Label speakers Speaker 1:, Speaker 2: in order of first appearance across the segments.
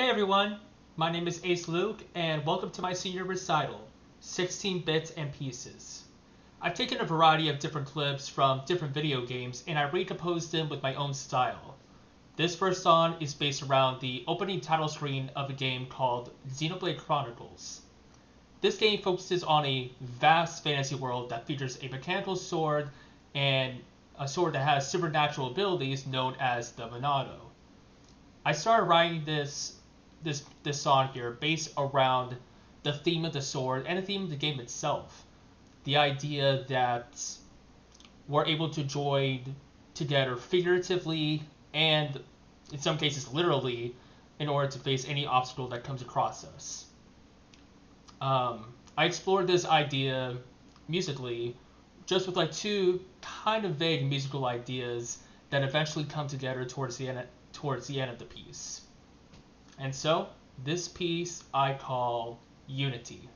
Speaker 1: Hey everyone, my name is Ace Luke, and welcome to my senior recital, 16 Bits and Pieces. I've taken a variety of different clips from different video games, and I recomposed them with my own style. This first song is based around the opening title screen of a game called Xenoblade Chronicles. This game focuses on a vast fantasy world that features a mechanical sword and a sword that has supernatural abilities known as the Monado. I started writing this song here based around the theme of the sword and the theme of the game itself. The idea that we're able to join together figuratively and in some cases literally in order to face any obstacle that comes across us. I explored this idea musically just with like two kind of vague musical ideas that eventually come together towards the end of the piece. And so, this piece I call Unity.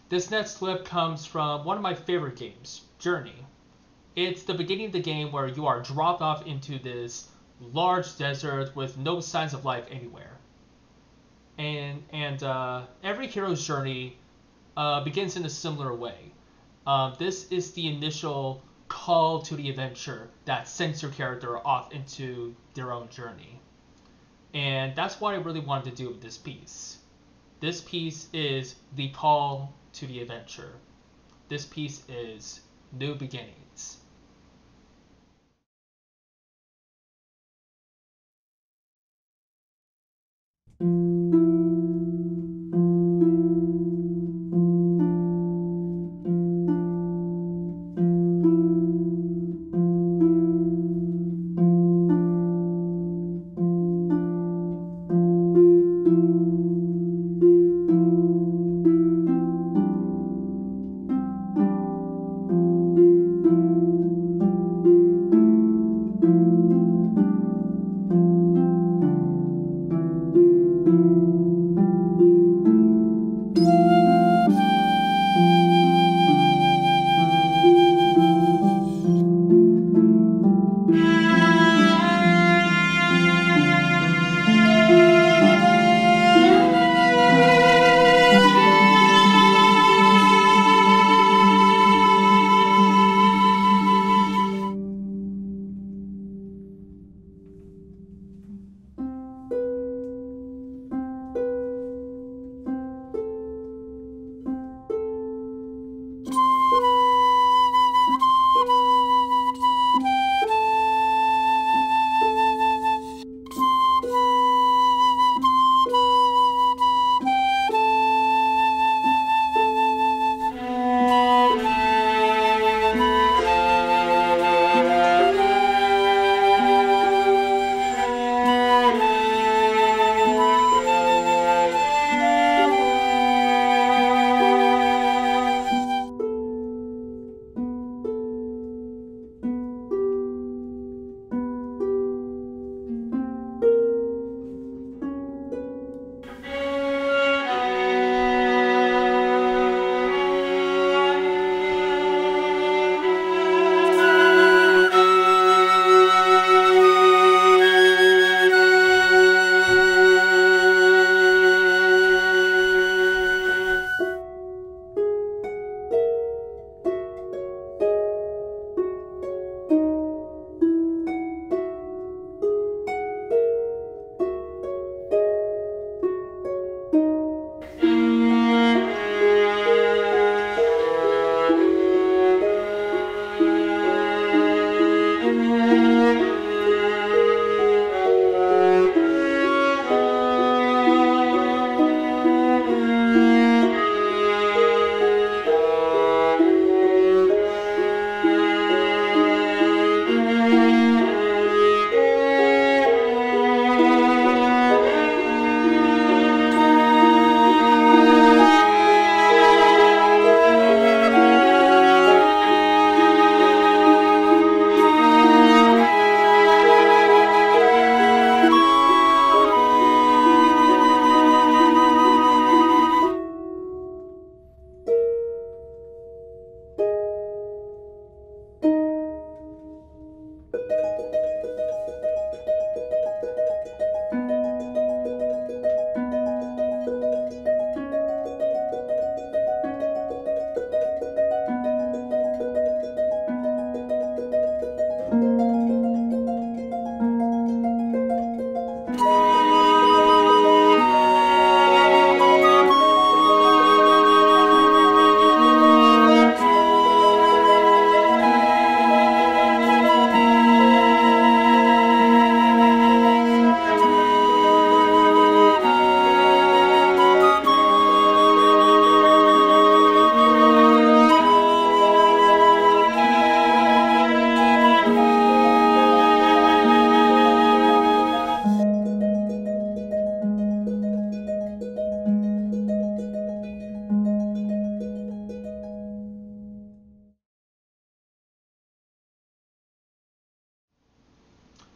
Speaker 1: This next clip comes from one of my favorite games, Journey. It's the beginning of the game where you are dropped off into this large desert with no signs of life anywhere. and every hero's journey begins in a similar way. This is the initial call to the adventure that sends your character off into their own journey. And that's what I really wanted to do with this piece. This piece is the call to the adventure. This piece is New Beginnings.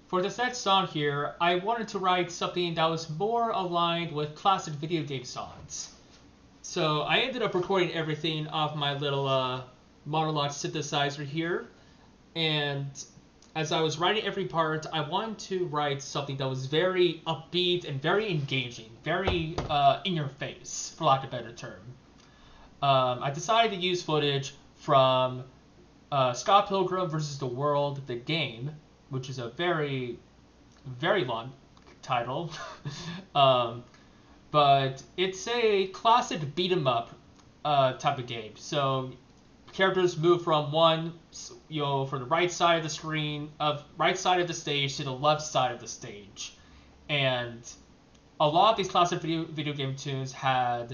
Speaker 1: For this next song here, I wanted to write something that was more aligned with classic video game songs. So I ended up recording everything off my little monologue synthesizer here, and as I was writing every part, I wanted to write something that was very upbeat and very engaging, very in your face, for lack of a better term. I decided to use footage from Scott Pilgrim vs. the World, the game, which is a very, very long title. But it's a classic beat 'em up type of game. So characters move from from the right side of the screen, right side of the stage to the left side of the stage, and a lot of these classic video game tunes have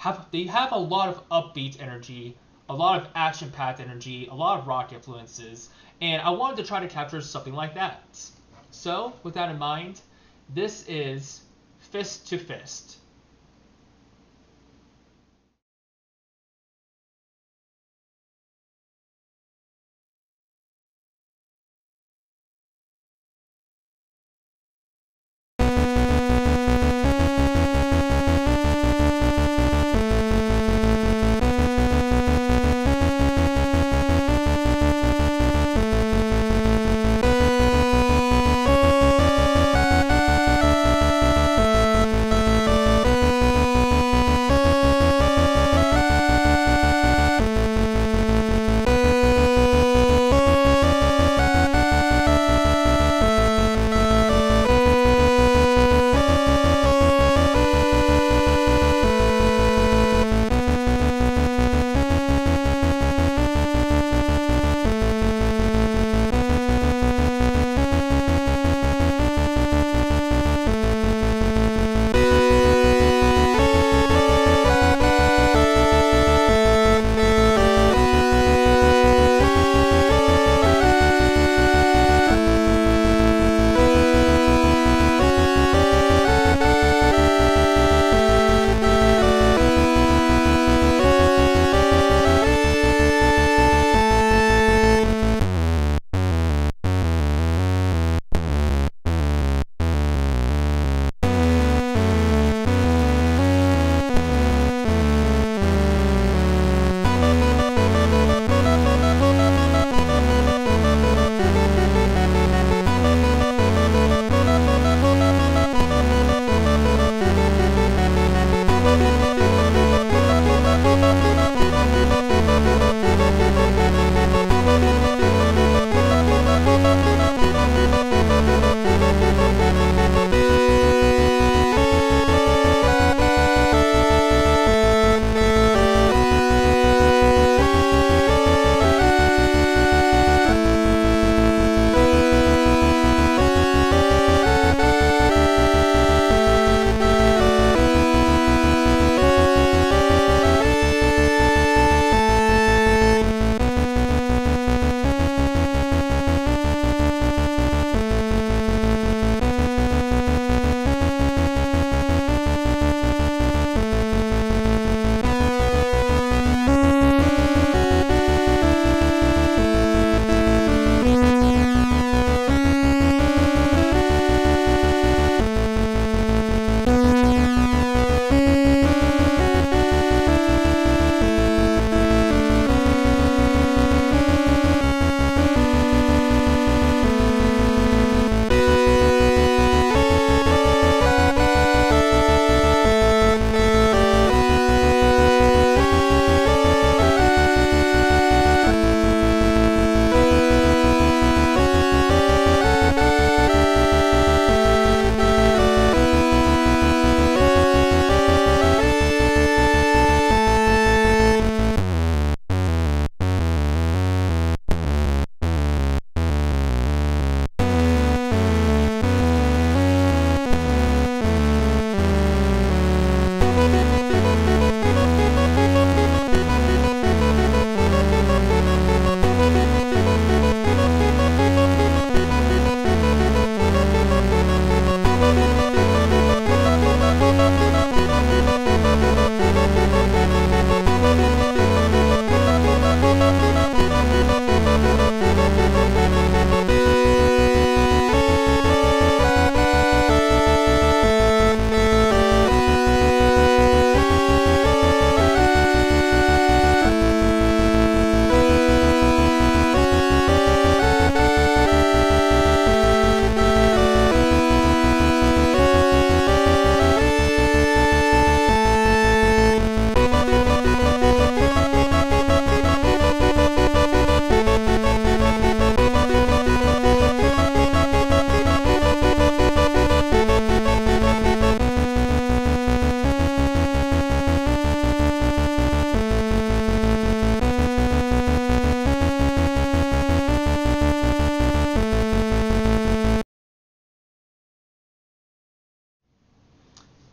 Speaker 1: a lot of upbeat energy, a lot of action-packed energy, a lot of rock influences, and I wanted to try to capture something like that. So, with that in mind, this is Fist to Fist.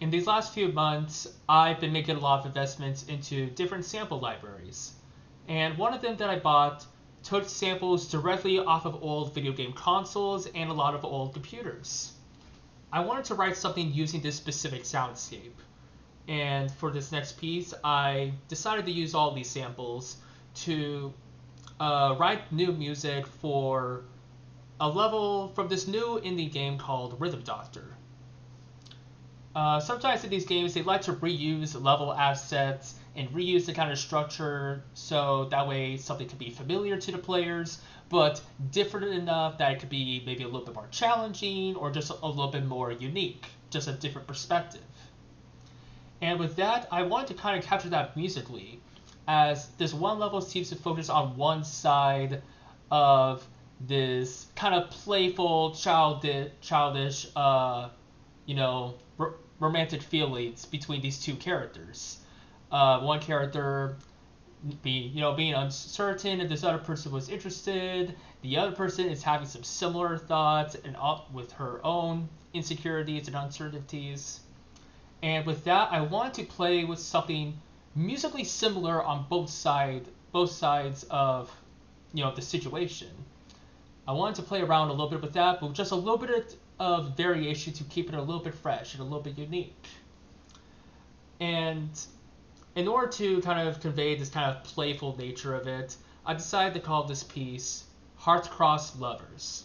Speaker 1: In these last few months, I've been making a lot of investments into different sample libraries. And one of them that I bought took samples directly off of old video game consoles and a lot of old computers. I wanted to write something using this specific soundscape. And for this next piece, I decided to use all these samples to write new music for a level from this new indie game called Rhythm Doctor. Sometimes in these games, they like to reuse level assets and reuse the kind of structure so that way something could be familiar to the players, but different enough that it could be maybe a little bit more challenging or just a little bit more unique, just a different perspective. And with that, I wanted to kind of capture that musically, as this one level seems to focus on one side of this kind of playful, childish, romantic feelings between these two characters. One character being uncertain if this other person was interested. The other person is having some similar thoughts and with her own insecurities and uncertainties. And with that, I wanted to play with something musically similar on both sides of the situation. I wanted to play around a little bit with that, but just a little bit of variation to keep it a little bit fresh and a little bit unique. And in order to kind of convey this kind of playful nature of it, I decided to call this piece Heart-Crossed Lovers.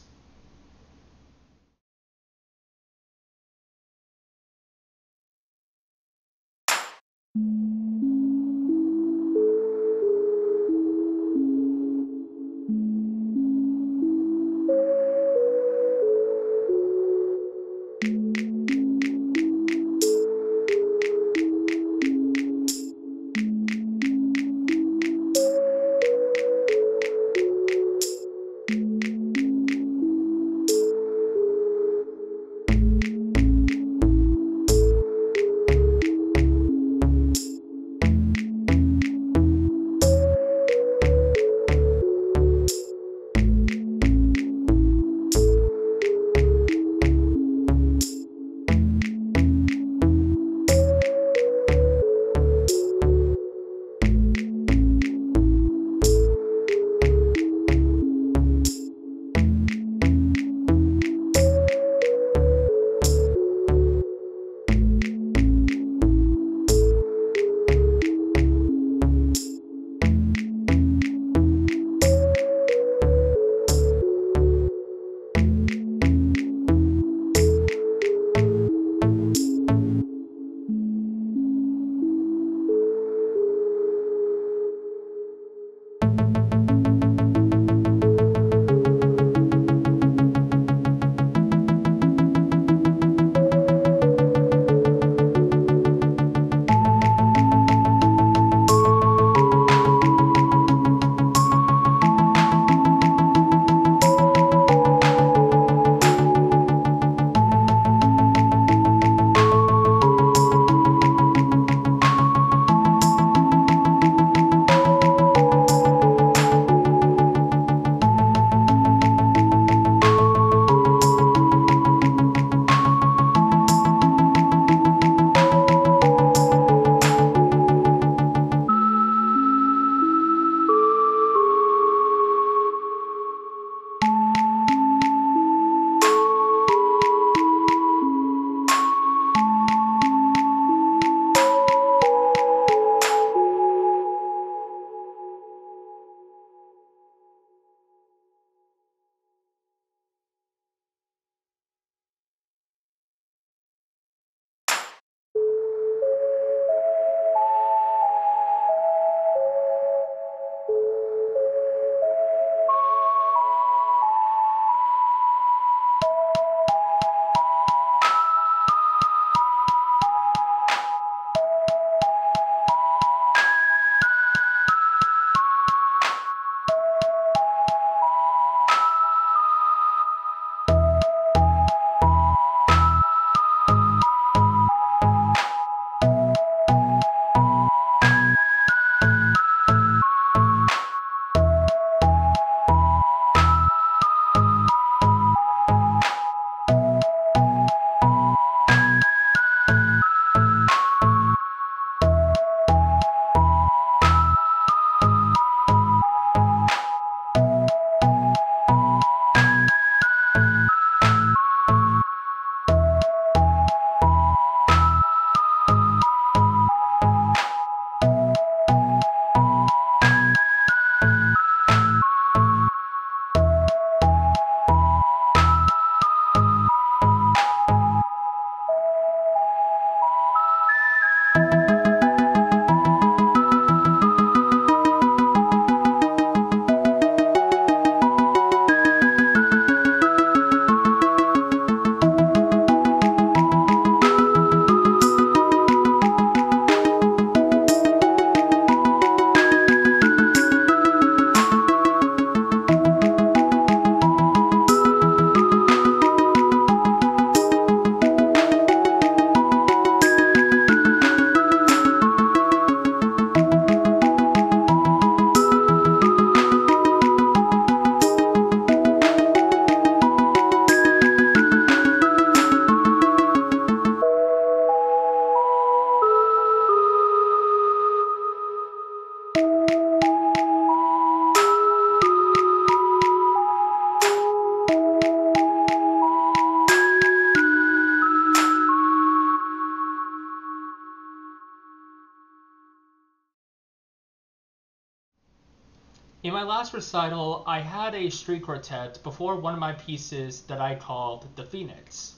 Speaker 1: In my last recital, I had a string quartet before one of my pieces that I called the Phoenix.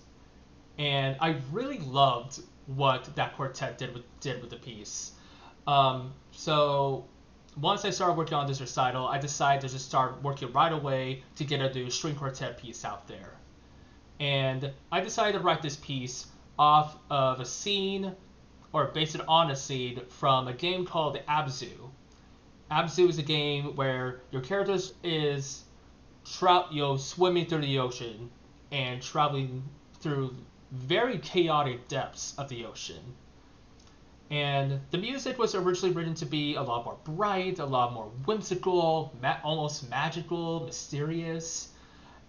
Speaker 1: And I really loved what that quartet did with the piece. So once I started working on this recital, I decided to just start working right away to get a new string quartet piece out there. And I decided to write this piece off of a scene, or based it on a scene, from a game called Abzu. Abzu is a game where your character is swimming through the ocean and traveling through very chaotic depths of the ocean. And the music was originally written to be a lot more bright, a lot more whimsical, almost magical, mysterious.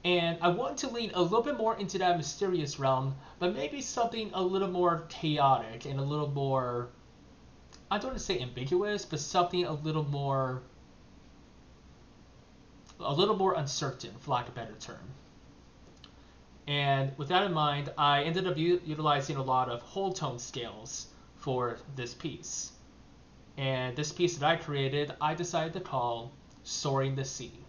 Speaker 1: And I wanted to lean a little bit more into that mysterious realm, but maybe something a little more chaotic and a little more, I don't want to say ambiguous, but something a little more uncertain, for lack of a better term. And with that in mind, I ended up utilizing a lot of whole tone scales for this piece. And this piece that I created, I decided to call Soaring the Sea.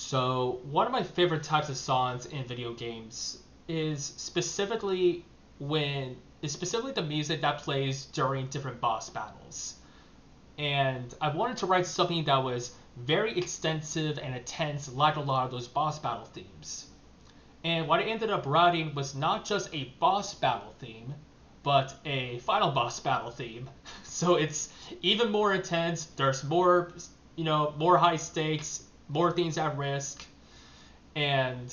Speaker 1: So one of my favorite types of songs in video games is specifically the music that plays during different boss battles. And I wanted to write something that was very extensive and intense, like a lot of those boss battle themes. And what I ended up writing was not just a boss battle theme, but a final boss battle theme. So it's even more intense. There's more, more high stakes, more things at risk. And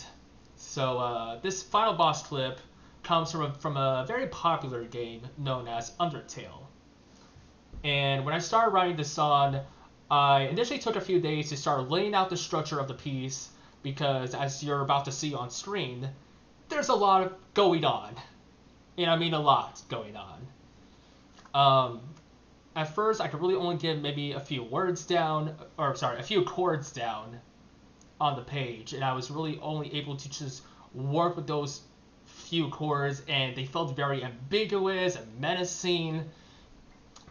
Speaker 1: so this final boss clip comes from a very popular game known as Undertale. And when I started writing this song, I initially took a few days to start laying out the structure of the piece because, as you're about to see on screen, there's a lot going on. And I mean a lot going on. At first, I could really only get maybe a few chords down on the page, and I was really only able to just work with those few chords, and they felt very ambiguous and menacing.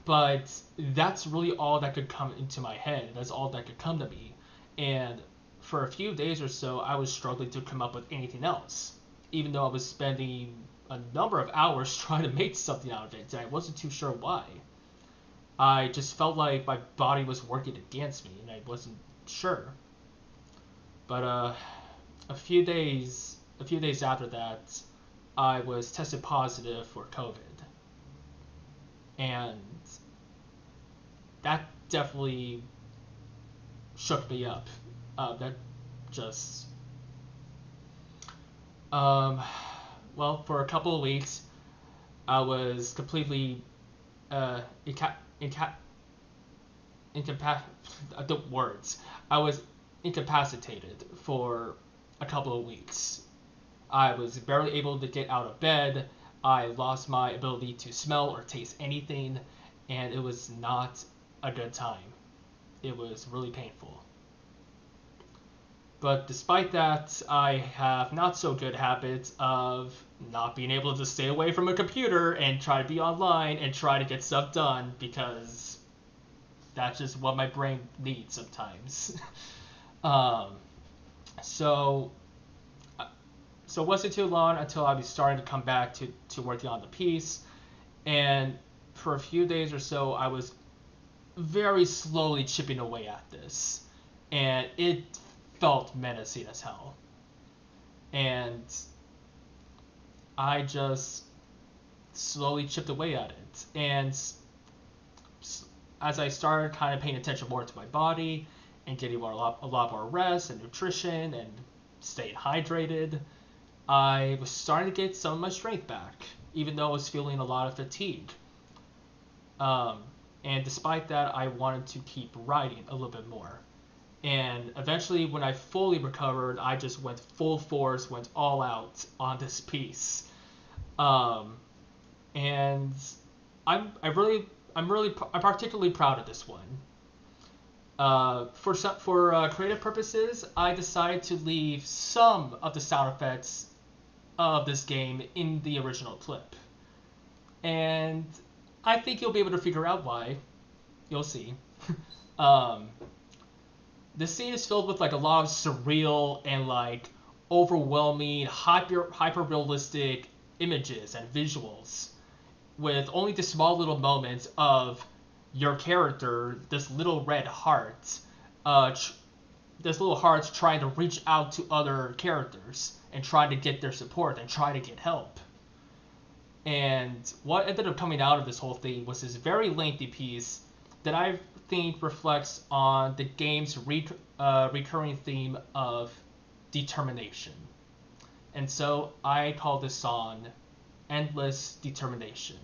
Speaker 1: But that's really all that could come into my head. That's all that could come to me. And for a few days or so, I was struggling to come up with anything else, even though I was spending a number of hours trying to make something out of it, and I wasn't too sure why. I just felt like my body was working against me, and I wasn't sure. But a few days after that, I was tested positive for COVID. And that definitely shook me up. Well, for a couple of weeks, I was completely I was incapacitated for a couple of weeks. I was barely able to get out of bed. I lost my ability to smell or taste anything, and it was not a good time. It was really painful. But despite that, I have not so good habits of not being able to stay away from a computer and try to be online and try to get stuff done, because that's just what my brain needs sometimes. So it wasn't too long until I was starting to come back to working on the piece, and for a few days or so, I was very slowly chipping away at this, and it felt menacing as hell. And I just slowly chipped away at it, and as I started kind of paying attention more to my body and getting a lot more rest and nutrition and staying hydrated, I was starting to get some of my strength back, even though I was feeling a lot of fatigue. And despite that, I wanted to keep writing a little bit more. And eventually, when I fully recovered, I just went full force, went all out on this piece. And I'm particularly proud of this one. For creative purposes, I decided to leave some of the sound effects of this game in the original clip, and I think you'll be able to figure out why. You'll see. This scene is filled with like a lot of surreal and like overwhelming, hyper realistic images and visuals, with only the small little moments of your character, this little red heart, trying to reach out to other characters and trying to get their support and try to get help. And what ended up coming out of this whole thing was this very lengthy piece that I think reflects on the game's recurring theme of determination. And so I call this song Endless Determination.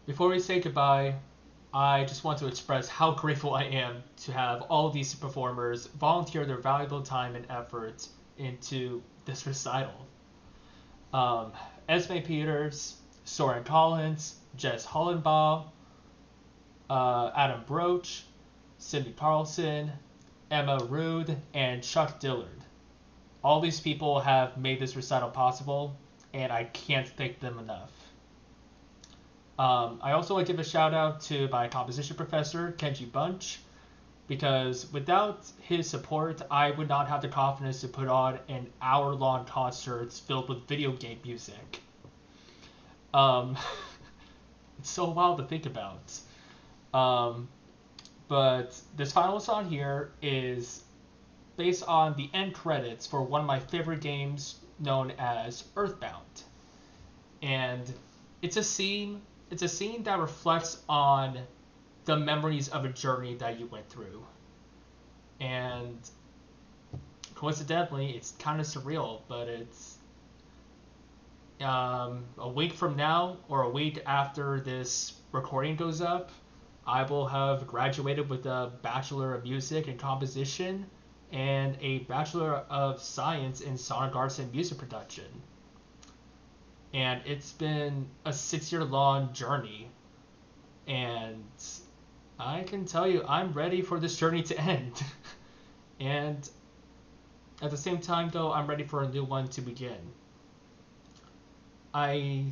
Speaker 1: Before we say goodbye, I just want to express how grateful I am to have all of these performers volunteer their valuable time and effort into this recital. Esme Peters, Soren Collins, Jess Hollenbaugh, Adam Broce, Cindy Carlson, Emma Rood, and Chuck Dillard. All these people have made this recital possible, and I can't thank them enough. I also want to give a shout out to my composition professor, Kenji Bunch, because without his support, I would not have the confidence to put on an hour-long concert filled with video game music. It's so wild to think about. But this final song here is based on the end credits for one of my favorite games known as Earthbound. And it's a scene that reflects on the memories of a journey that you went through. And coincidentally, it's kind of surreal, but it's a week from now, or a week after this recording goes up, I will have graduated with a Bachelor of Music and Composition and a Bachelor of Science in Sonic Arts and Music Production. And it's been a 6-year-long journey, and I can tell you I'm ready for this journey to end. And at the same time, though, I'm ready for a new one to begin. I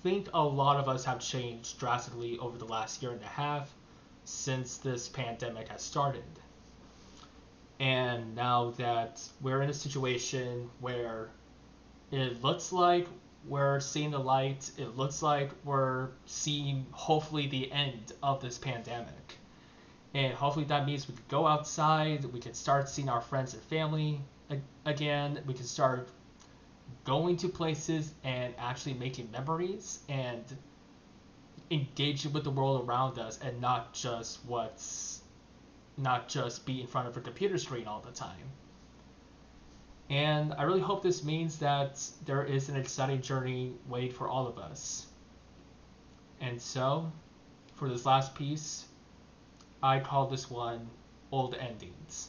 Speaker 1: think a lot of us have changed drastically over the last year and a half since this pandemic has started. And now that we're in a situation where it looks like we're seeing the light, it looks like we're seeing hopefully the end of this pandemic. And hopefully that means we can go outside, we can start seeing our friends and family again, we can start going to places and actually making memories and engaging with the world around us, and not just be in front of a computer screen all the time. And I really hope this means that there is an exciting journey waiting for all of us. And so, for this last piece, I call this one Old Endings.